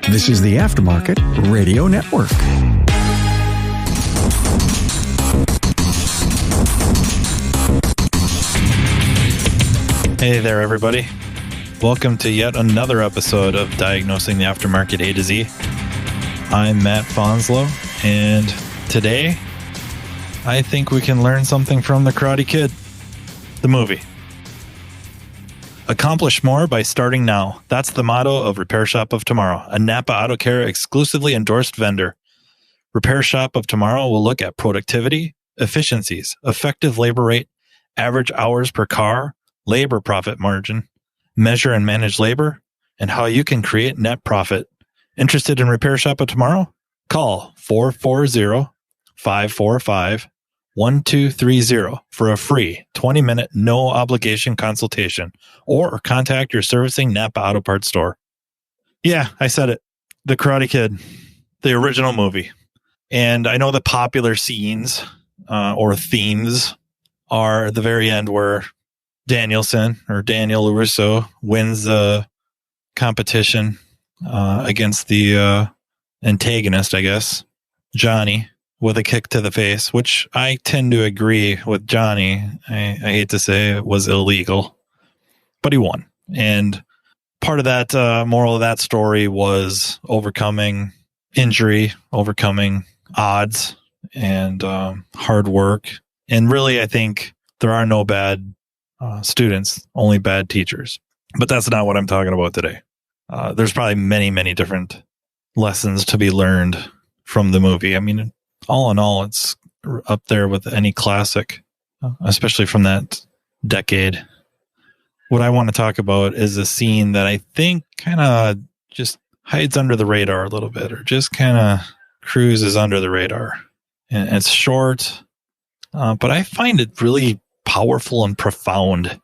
This is the Aftermarket Radio Network. Hey there, everybody. Welcome to yet another episode of Diagnosing the Aftermarket A to Z. I'm Matt Fonslow, and today I think we can learn something from The Karate Kid, the movie. Accomplish more by starting now. That's the motto of Repair Shop of Tomorrow, a Napa Auto Care exclusively endorsed vendor. Repair Shop of Tomorrow will look at productivity, efficiencies, effective labor rate, average hours per car, labor profit margin, measure and manage labor, and how you can create net profit. Interested in Repair Shop of Tomorrow? Call 440-545-1230 for a free 20-minute no-obligation consultation, or contact your servicing Napa Auto Parts store. Yeah, I said it. The Karate Kid, the original movie. And I know the popular scenes or themes are at the very end where Daniel LaRusso wins the competition against the antagonist, I guess, Johnny, with a kick to the face, which I tend to agree with Johnny. I hate to say it was illegal, but he won. And part of that moral of that story was overcoming injury, overcoming odds, and hard work. And really, I think there are no bad students, only bad teachers. But that's not what I'm talking about today. There's probably many, many different lessons to be learned from the movie. I mean, all in all, it's up there with any classic, especially from that decade. What I want to talk about is a scene that I think kind of just hides under the radar a little bit, or just kind of cruises under the radar. And it's short, but I find it really powerful and profound.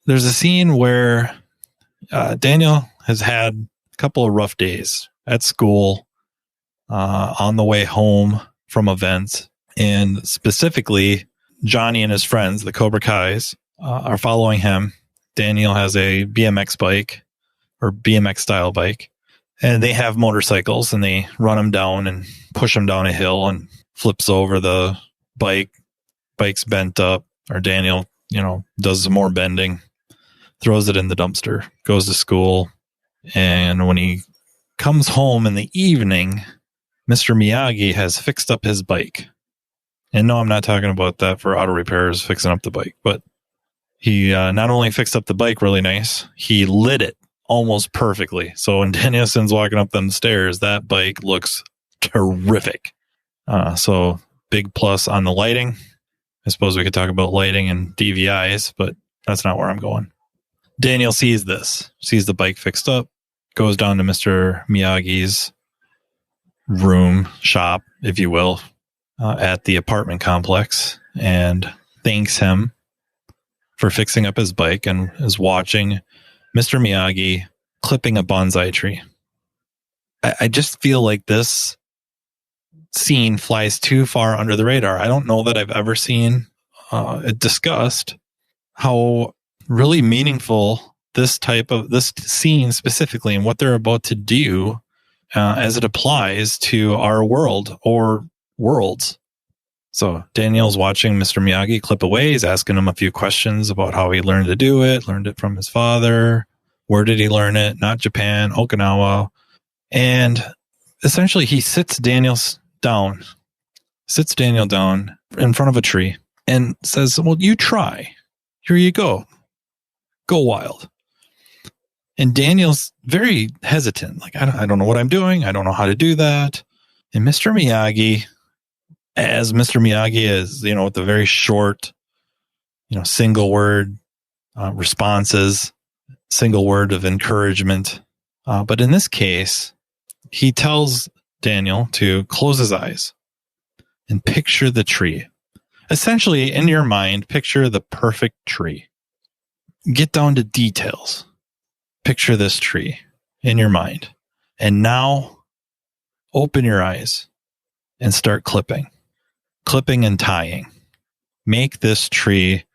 There's a scene where Daniel has had a couple of rough days at school, on the way home from events, and specifically Johnny and his friends, the Cobra Kais, are following him. Daniel has a BMX bike, or BMX style bike, and they have motorcycles, and they run him down and push him down a hill, and flips over the bike. Bike's bent up, or Daniel, does some more bending, throws it in the dumpster, goes to school, and when he comes home in the evening, Mr. Miyagi has fixed up his bike. And no, I'm not talking about that for auto repairs, fixing up the bike, but he not only fixed up the bike really nice, he lit it almost perfectly. So when Danielson's walking up them stairs, that bike looks terrific. So big plus on the lighting. I suppose we could talk about lighting and DVIs, but that's not where I'm going. Daniel sees the bike fixed up, goes down to Mr. Miyagi's shop, if you will, at the apartment complex, and thanks him for fixing up his bike, and is watching Mr. Miyagi clipping a bonsai tree. I just feel like this scene flies too far under the radar. I don't know that I've ever seen it discussed how really meaningful this scene specifically, and what they're about to do as it applies to our world or worlds. So Daniel's watching Mr. Miyagi clip away. He's asking him a few questions about how he learned to do it, learned it from his father. Where did he learn it? Not Japan, Okinawa. And essentially he sits Daniel down in front of a tree and says, well, you try. Here you go. Go wild. And Daniel's very hesitant. Like, I don't know what I'm doing. I don't know how to do that. And Mr. Miyagi, as Mr. Miyagi is, with the very short, single word responses, single word of encouragement. But in this case, he tells Daniel to close his eyes and picture the tree. Essentially, in your mind, picture the perfect tree. Get down to details. Picture this tree in your mind. And now open your eyes and start clipping and tying. Make this tree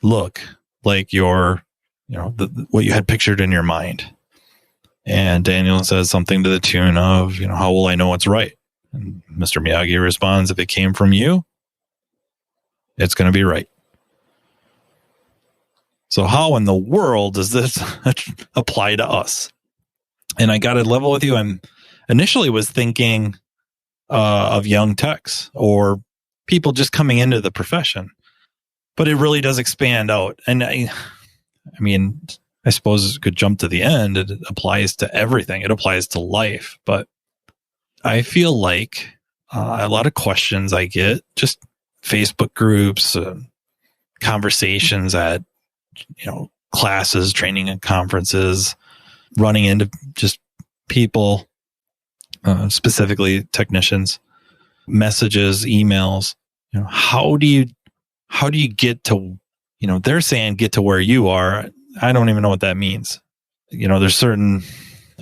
look like what you had pictured in your mind. And Daniel says something to the tune of, how will I know what's right? And Mr. Miyagi responds, if it came from you, it's going to be right. So how in the world does this apply to us? And I got to level with you. I initially was thinking of young techs or people just coming into the profession, but it really does expand out. And I suppose it could jump to the end. It applies to everything. It applies to life. But I feel like a lot of questions I get, just Facebook groups, conversations at, classes, training and conferences, running into just people, specifically technicians, messages, emails. How do you get to, they're saying get to where you are. I don't even know what that means. There's certain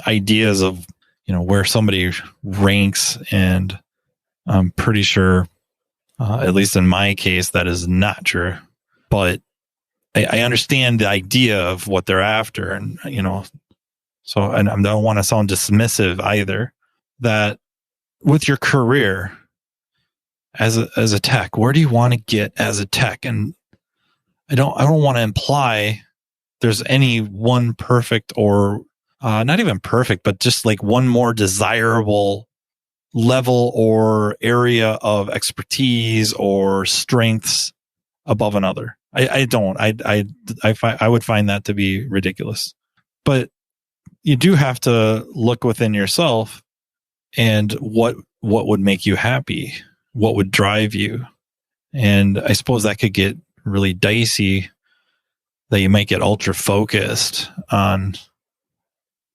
ideas of, where somebody ranks, and I'm pretty sure, at least in my case, that is not true. But I understand the idea of what they're after, and so I don't want to sound dismissive either. That with your career as a tech, where do you want to get as a tech? And I don't want to imply there's any one perfect or not even perfect, but just like one more desirable level or area of expertise or strengths above another. I would find that to be ridiculous. But you do have to look within yourself and what would make you happy, what would drive you. And I suppose that could get really dicey, that you might get ultra focused on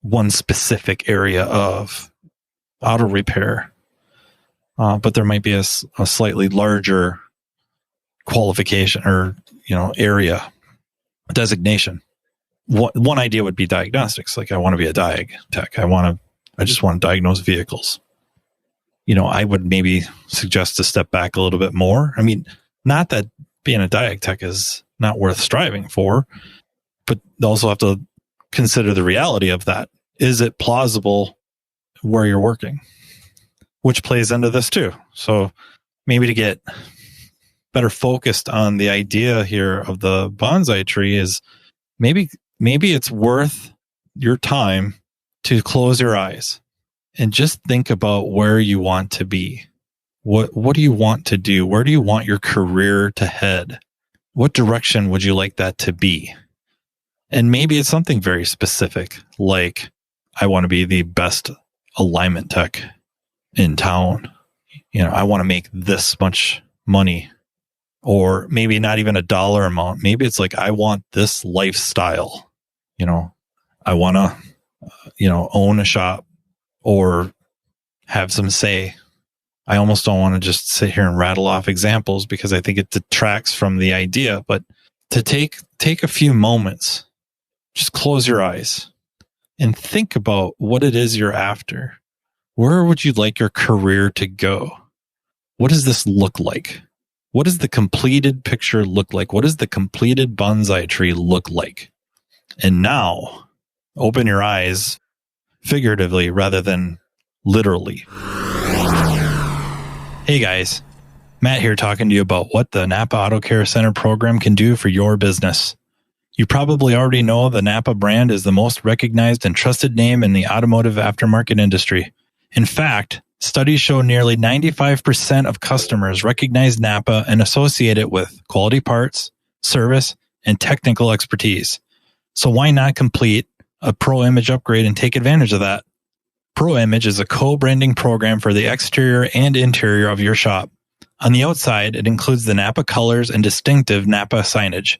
one specific area of auto repair. But there might be a slightly larger qualification or, area designation. One idea would be diagnostics. Like, I want to be a diag tech. I just want to diagnose vehicles. I would maybe suggest to step back a little bit more. I mean, not that being a diag tech is not worth striving for, but also have to consider the reality of that. Is it plausible where you're working? Which plays into this too. So maybe to get better focused on the idea here of the bonsai tree is maybe it's worth your time to close your eyes and just think about where you want to be. What do you want to do? Where do you want your career to head? What direction would you like that to be? And maybe it's something very specific, like I want to be the best alignment tech in town. I want to make this much money, or maybe not even a dollar amount. Maybe it's like, I want this lifestyle. I want to, own a shop or have some say. I almost don't want to just sit here and rattle off examples because I think it detracts from the idea, but to take a few moments, just close your eyes and think about what it is you're after. Where would you like your career to go? What does this look like? What does the completed picture look like? What does the completed bonsai tree look like? And now, open your eyes figuratively rather than literally. Hey guys, Matt here talking to you about what the Napa Auto Care Center program can do for your business. You probably already know the Napa brand is the most recognized and trusted name in the automotive aftermarket industry. In fact, studies show nearly 95% of customers recognize Napa and associate it with quality parts, service, and technical expertise. So why not complete a Pro Image upgrade and take advantage of that? Pro Image is a co-branding program for the exterior and interior of your shop. On the outside, it includes the Napa colors and distinctive Napa signage.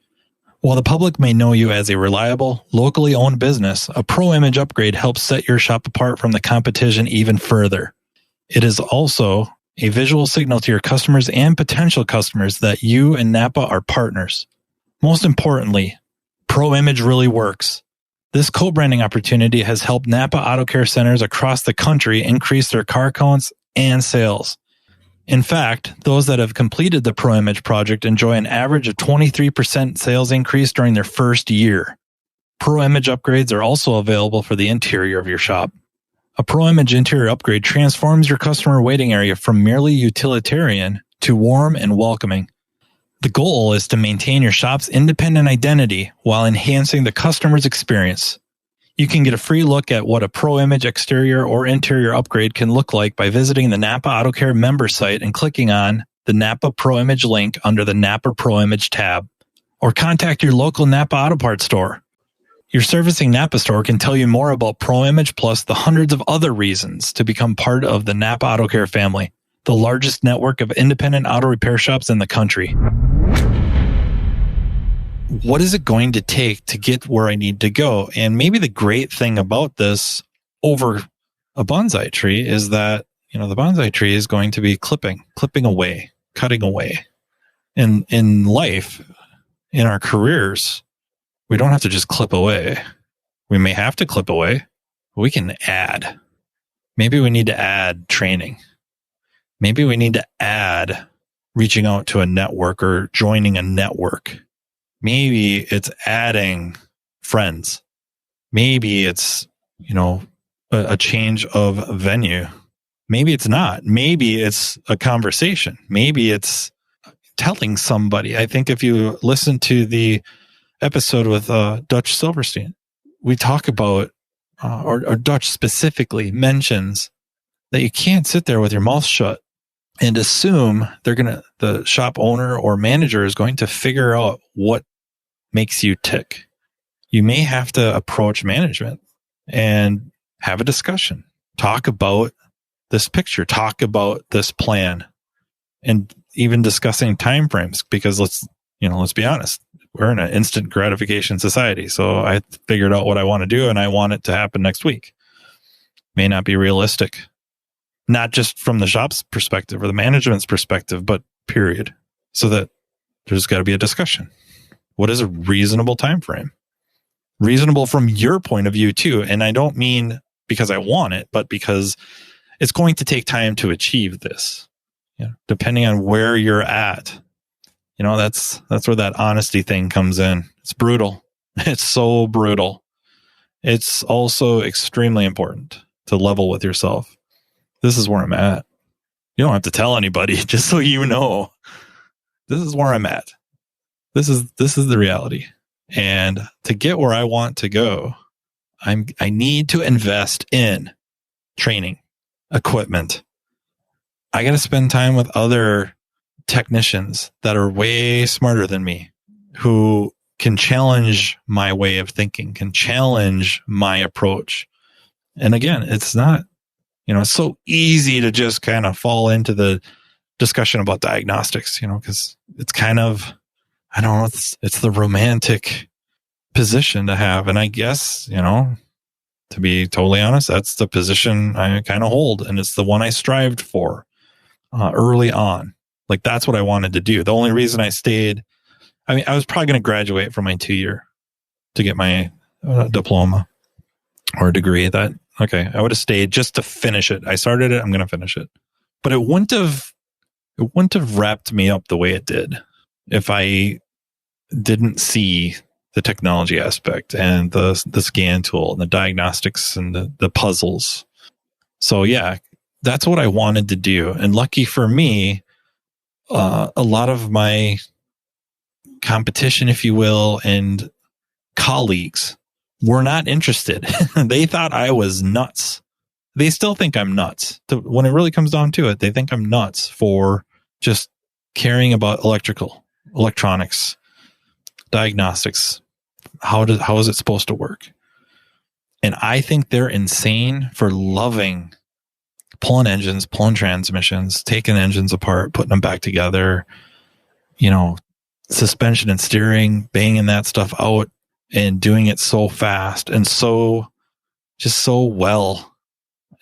While the public may know you as a reliable, locally owned business, a Pro Image upgrade helps set your shop apart from the competition even further. It is also a visual signal to your customers and potential customers that you and Napa are partners. Most importantly, Pro Image really works. This co-branding opportunity has helped Napa Auto Care Centers across the country increase their car counts and sales. In fact, those that have completed the Pro Image project enjoy an average of 23% sales increase during their first year. Pro Image upgrades are also available for the interior of your shop. A Pro Image interior upgrade transforms your customer waiting area from merely utilitarian to warm and welcoming. The goal is to maintain your shop's independent identity while enhancing the customer's experience. You can get a free look at what a Pro Image exterior or interior upgrade can look like by visiting the Napa Auto Care member site and clicking on the Napa Pro Image link under the Napa Pro Image tab, or contact your local Napa Auto Parts store. Your servicing Napa store can tell you more about Pro Image plus the hundreds of other reasons to become part of the Napa Auto Care family, the largest network of independent auto repair shops in the country. What is it going to take to get where I need to go? And maybe the great thing about this over a bonsai tree is that, the bonsai tree is going to be clipping away, cutting away. In life, in our careers, we don't have to just clip away. We may have to clip away, but we can add. Maybe we need to add training. Maybe we need to add reaching out to a network or joining a network. Maybe it's adding friends. Maybe it's, a change of venue. Maybe it's not. Maybe it's a conversation. Maybe it's telling somebody. I think if you listen to the episode with Dutch Silverstein, we talk about, or Dutch specifically mentions that you can't sit there with your mouth shut and assume the shop owner or manager is going to figure out what makes you tick. You may have to approach management and have a discussion. Talk about this picture, talk about this plan, and even discussing timeframes, because let's be honest, we're in an instant gratification society. So I figured out what I want to do and I want it to happen next week. May not be realistic, not just from the shop's perspective or the management's perspective, but period. So that there's got to be a discussion. What is a reasonable time frame? Reasonable from your point of view too. And I don't mean because I want it, but because it's going to take time to achieve this. Depending on where you're at. That's where that honesty thing comes in. It's brutal. It's so brutal. It's also extremely important to level with yourself. This is where I'm at. You don't have to tell anybody, just so you know. This is where I'm at. This is the reality. And to get where I want to go, I need to invest in training, equipment. I got to spend time with other technicians that are way smarter than me, who can challenge my way of thinking, can challenge my approach. And again, it's not, it's so easy to just kind of fall into the discussion about diagnostics, because it's kind of, I don't know, it's the romantic position to have. And I guess, to be totally honest, that's the position I kind of hold. And it's the one I strived for early on. Like, that's what I wanted to do. The only reason I stayed, I was probably going to graduate from my 2-year to get my diploma or degree. I would have stayed just to finish it. I started it. I'm going to finish it. But it wouldn't have wrapped me up the way it did if I didn't see the technology aspect and the scan tool and the diagnostics and the puzzles. So yeah, that's what I wanted to do. And lucky for me, a lot of my competition, if you will, and colleagues were not interested. They thought I was nuts. They still think I'm nuts. When it really comes down to it, they think I'm nuts for just caring about electronics, diagnostics. How is it supposed to work? And I think they're insane for loving pulling engines, pulling transmissions, taking engines apart, putting them back together, suspension and steering, banging that stuff out and doing it so fast and so well.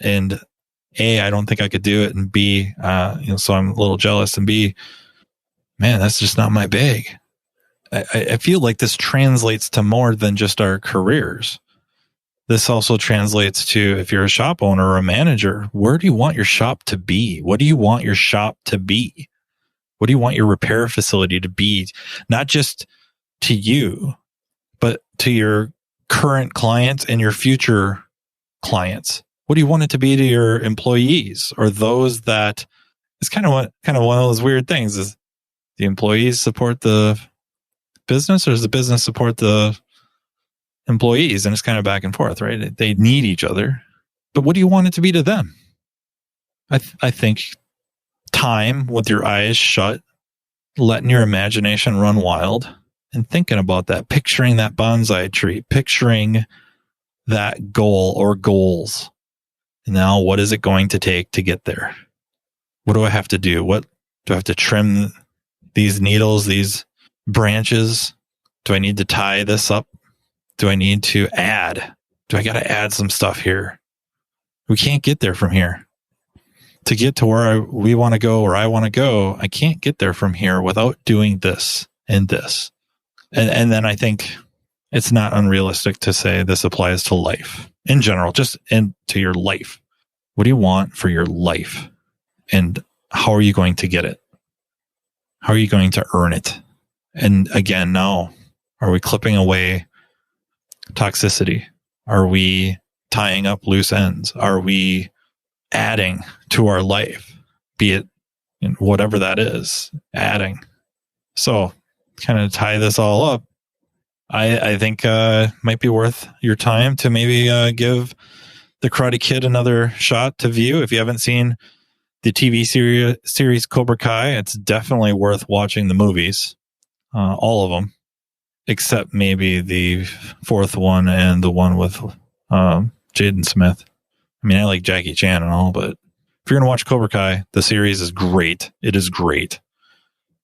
And A, I don't think I could do it. And B, so I'm a little jealous. And B, man, that's just not my bag. I feel like this translates to more than just our careers. This also translates to, if you're a shop owner or a manager, where do you want your shop to be? What do you want your shop to be? What do you want your repair facility to be? Not just to you, but to your current clients and your future clients? What do you want it to be to your employees or those that it's kind of one of those weird things is the employees support the business or does the business support the employees? And it's kind of back and forth, right? They need each other, but what do you want it to be to them? I think time with your eyes shut, letting your imagination run wild and thinking about that, picturing that bonsai tree, picturing that goal or goals. Now, what is it going to take to get there? What do I have to do? What do I have to trim these needles, these branches? Do I need to tie this up? Do I need to add? Do I got to add some stuff here? We can't get there from here. To get to where we want to go, or I want to go, I can't get there from here without doing this and this. And then I think it's not unrealistic to say this applies to life in general, just into your life. What do you want for your life? And how are you going to get it? How are you going to earn it? And again, now, are we clipping away toxicity? Are we tying up loose ends? Are we adding to our life? Be it in whatever that is, adding. So kind of tie this all up. I think might be worth your time to maybe give The Karate Kid another shot to view. If you haven't seen the TV series Cobra Kai, it's definitely worth watching the movies, all of them, except maybe the fourth one and the one with Jaden Smith. I mean, I like Jackie Chan and all, but if you're going to watch Cobra Kai, the series is great. It is great.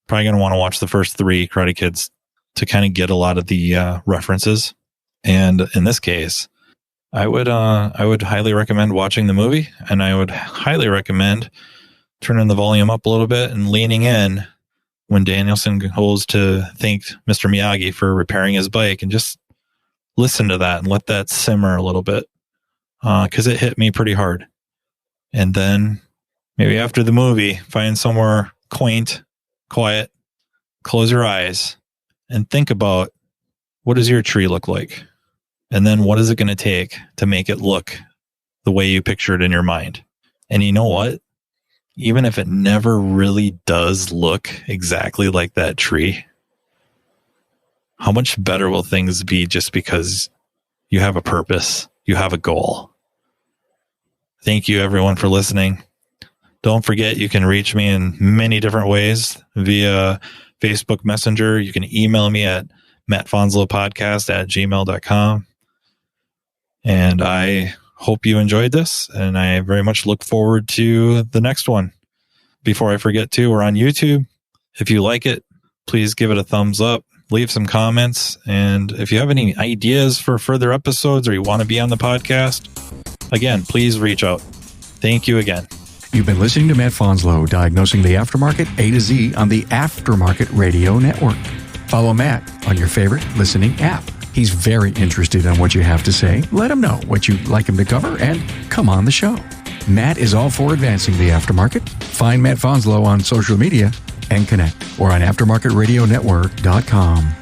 Probably going to want to watch the first 3 Karate Kids to kind of get a lot of the references. And in this case, I would highly recommend watching the movie, and I would highly recommend turning the volume up a little bit and leaning in when Danielson goes to thank Mr. Miyagi for repairing his bike, and just listen to that and let that simmer a little bit, because it hit me pretty hard. And then maybe after the movie, find somewhere quaint, quiet, close your eyes, and think about, what does your tree look like? And then what is it going to take to make it look the way you picture it in your mind? And you know what? Even if it never really does look exactly like that tree, how much better will things be just because you have a purpose, you have a goal? Thank you, everyone, for listening. Don't forget, you can reach me in many different ways via Facebook Messenger. You can email me at mattfonslowpodcast@gmail.com. And I hope you enjoyed this, and I very much look forward to the next one. Before I forget to, we're on YouTube. If you like it, please give it a thumbs up, leave some comments, and if you have any ideas for further episodes or you want to be on the podcast, again, please reach out. Thank you again. You've been listening to Matt Fonslow, diagnosing the aftermarket A to Z on the Aftermarket Radio Network. Follow Matt on your favorite listening app. He's very interested in what you have to say. Let him know what you'd like him to cover and come on the show. Matt is all for advancing the aftermarket. Find Matt Fonslow on social media and connect, or on aftermarketradionetwork.com.